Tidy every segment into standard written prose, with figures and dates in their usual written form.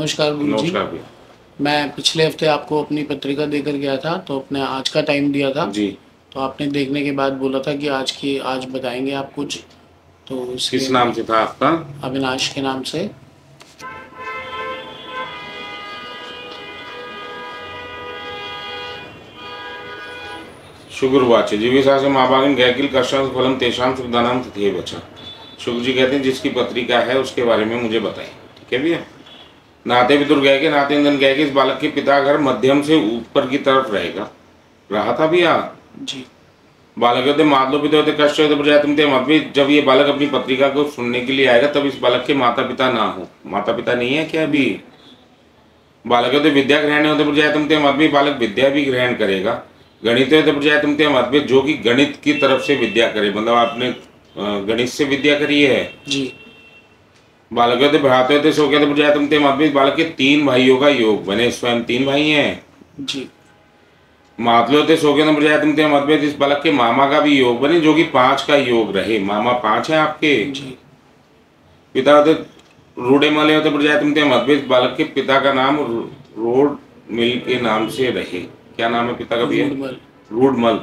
नमस्कार गुरु जी। नमस्कार भैया। मैं पिछले हफ्ते आपको अपनी पत्रिका देकर गया था, तो अपने आज का टाइम दिया था। जी। तो आपने देखने के बाद बोला था कि आज बताएंगे आप कुछ। तो किस इसलिए नाम मैं से था आपका? अविनाश के नाम से। शुक्रवाच्य जीविका से महाभागन गैकिल कर्षण फलम तेषाम सुखदानाम तथैव बचा। शुक्र जी कहते हैं जिसकी पत्रिका है उसके बारे में मुझे बताएं। ठीक है भैया। नाते पितुर गए के नाते इंधन गए के इस बालक के पिता घर मध्यम से ऊपर की तरफ रहेगा। रहा था भैया। जी बालक होते मातलो पिता होते कष्ट होते प्रजातम थे मत भी। जब ये बालक अपनी पत्रिका को सुनने के लिए आएगा तब इस बालक के माता पिता ना हो। माता पिता नहीं है क्या अभी? बालक होते विद्या ग्रहण होते प्रजातम थे मत भी। बालक विद्या भी ग्रहण करेगा। गणित होते प्रजातम थे मत भी, जो कि गणित की तरफ से विद्या करे, मतलब आपने गणित से विद्या करी है। जी बालक होते भ्राते होते सो कहते प्रजातम थे मत भी। बालक के 3 भाइयों का योग बने, स्वयं 3 भाई हैं। जी मातलो होते सो कहते प्रजातम थे मत भी। इस बालक के मामा का भी योग बने, जो कि 5 का योग रहे। मामा 5 है आपके। जी पिता होते रूढ़े मले होते प्रजातम थे मत भी। इस बालक के पिता का नाम रोड मिल के नाम से रहे। क्या नाम है पिता का भी? है रूडमल। रूडमल।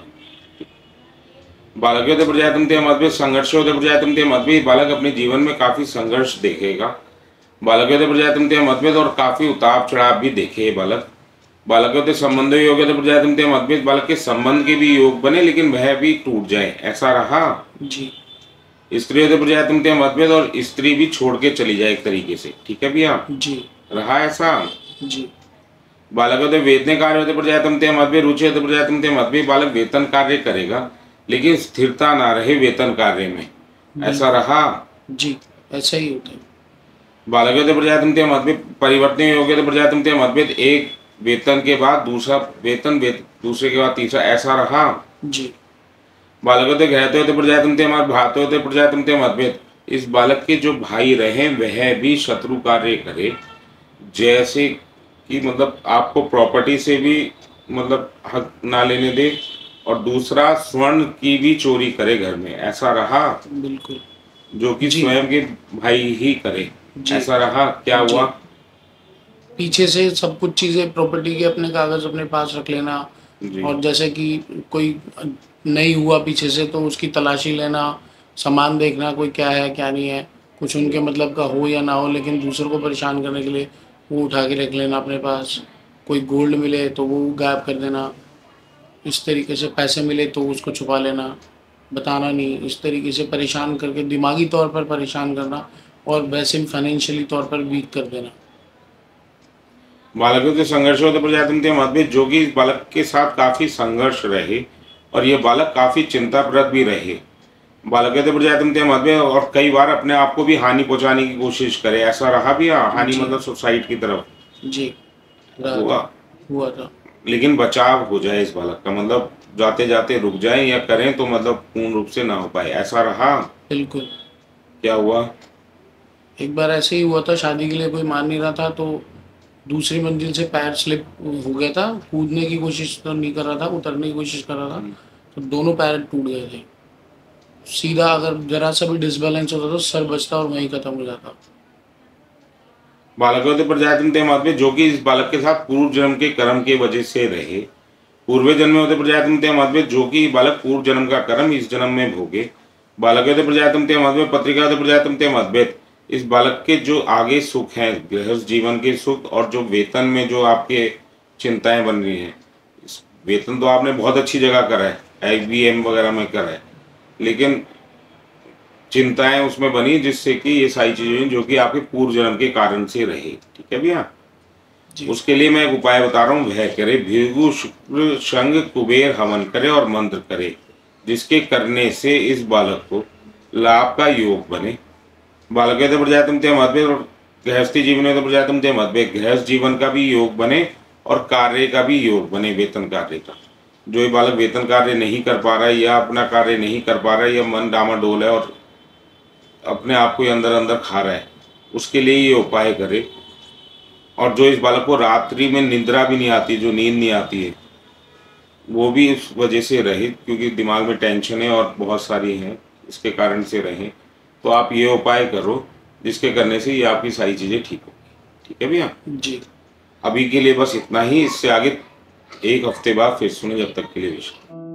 बालक होते प्रजातम थे मत भी। संघर्ष होते प्रजातम थे मत भी। बालक अपने जीवन में काफी संघर्ष देखेगा। बालक होते प्रजातम थे मतभेद और काफी उतार चढ़ाव भी देखे बालक। बालक होते संबंध योग होते प्रजातम थे मतभेद। बालक के संबंध के भी योग बने लेकिन वह भी टूट जाए, ऐसा रहा। जी स्त्री होते प्रजातम थे मतभेद और स्त्री भी छोड़ के चली जाए एक तरीके से। ठीक है भैया। जी रहा ऐसा। जी बालक होते वेतन कार्य होते प्रजातम थे मतभेद। रुचि होते प्रजातम थे मतभेद। बालक वेतन कार्य करेगा लेकिन स्थिरता ना रहे वेतन कार्य में, ऐसा बिल्कुल। रहा। जी ऐसा ही होता है। बालक होते प्रजातम थे मतभेद। परिवर्तन योग्य होते प्रजातम थे मतभेद। एक वेतन के बाद दूसरा वेतन, दूसरे के बाद तीसरा, ऐसा रहा। जी बालक होते गृहते होते प्रजातम थे मत भाते होते प्रजातम थे मतभेद। इस बालक के जो भाई रहे वह भी शत्रु कार्य करे, जैसे कि मतलब आपको प्रॉपर्टी से भी मतलब हक ना लेने दे, और दूसरा स्वर्ण की भी चोरी करे घर में, ऐसा रहा। बिल्कुल। जो कि जी स्वयं के भाई ही करे, जी ऐसा रहा। क्या जी हुआ? पीछे से सब कुछ चीज़ें प्रॉपर्टी के अपने कागज अपने पास रख लेना। जी। और जैसे कि कोई नहीं हुआ पीछे से तो उसकी तलाशी लेना, सामान देखना कोई क्या है क्या नहीं है, कुछ उनके मतलब का हो या ना हो, लेकिन दूसरों को परेशान करने के लिए वो उठा के रख लेना अपने पास। कोई गोल्ड मिले तो वो गायब कर देना। इस तरीके से पैसे मिले तो उसको छुपा लेना, बताना नहीं। इस तरीके से परेशान करके दिमागी तौर पर परेशान करना, और वैसे भी फाइनेंशियली तौर पर वीक कर देना। बालकों के संघर्ष होते प्रजातम थे मतभेद, जो कि इस बालक के साथ काफी संघर्ष रहे और ये बालक काफी चिंताप्रद भी रहे। बालकों के प्रजातम थे मतभेद और कई बार अपने आप को भी हानि पहुंचाने की कोशिश करे, ऐसा रहा भी। हानि जी मतलब सुसाइड की तरफ जी रहा हुआ। था। हुआ था। लेकिन बचाव हो जाए इस बालक का, मतलब जाते जाते रुक जाए या करें तो मतलब पूर्ण रूप से ना हो पाए, ऐसा रहा। बिल्कुल। क्या हुआ? एक बार ऐसे ही हुआ था, शादी के लिए कोई मान नहीं रहा था, तो दूसरी मंजिल से पैर स्लिप हो गया था। कूदने की कोशिश तो नहीं कर रहा था, उतरने की कोशिश कर रहा था, तो दोनों पैर टूट गए थे। सीधा अगर जरा सा भी डिसबैलेंस होता तो सर बचता और वहीं खत्म हो जाता। बालकों के प्रजातम थे मतभेद, जो कि इस बालक के साथ पूर्व जन्म के कर्म के वजह से रहे। पूर्व जन्म में होते प्रजातम थे मतभेद, जो कि बालक पूर्व जन्म का कर्म इस जन्म में भोगे। बालक होते प्रजातम थे मतभेद। पत्रिका होते प्रजातम थे मतभेद। इस बालक के जो आगे सुख हैं, गृहस्थ जीवन के सुख, और जो वेतन में जो आपके चिंताएं बन रही हैं, वेतन तो आपने बहुत अच्छी जगह करा है, IBM वगैरह में करा है, लेकिन चिंताएं उसमें बनी जिससे कि ये सारी चीजें जो कि आपके पूर्व जन्म के कारण से रहे। ठीक है भैया। जी उसके लिए मैं एक उपाय बता रहा हूँ, वह करे भृगु शुक्र संग कुबेर हवन करे और मंत्र करे, जिसके करने से इस बालक को लाभ का योग बने। बालक तो प्रजातम थे मतभेद और गृहस्थी जीवन में तो प्रजातम थे मतभेद। गृहस्थ जीवन का भी योग बने और कार्य का भी योग बने, वेतन कार्य का। जो ये बालक वेतन कार्य नहीं कर पा रहा है या अपना कार्य नहीं कर पा रहा है या मन डामाडोल है और अपने आप को अंदर अंदर खा रहा है, उसके लिए ये उपाय करे। और जो इस बालक को रात्रि में निद्रा भी नहीं आती, जो नींद नहीं आती है, वो भी इस वजह से रहे, क्योंकि दिमाग में टेंशन है और बहुत सारी हैं, इसके कारण से रहे। तो आप ये उपाय करो जिसके करने से ये आपकी सारी चीज़ें ठीक हो। ठीक है भैया, जी। अभी के लिए बस इतना ही। इससे आगे एक हफ्ते बाद फिर सुने, जब तक के लिए विश्राम।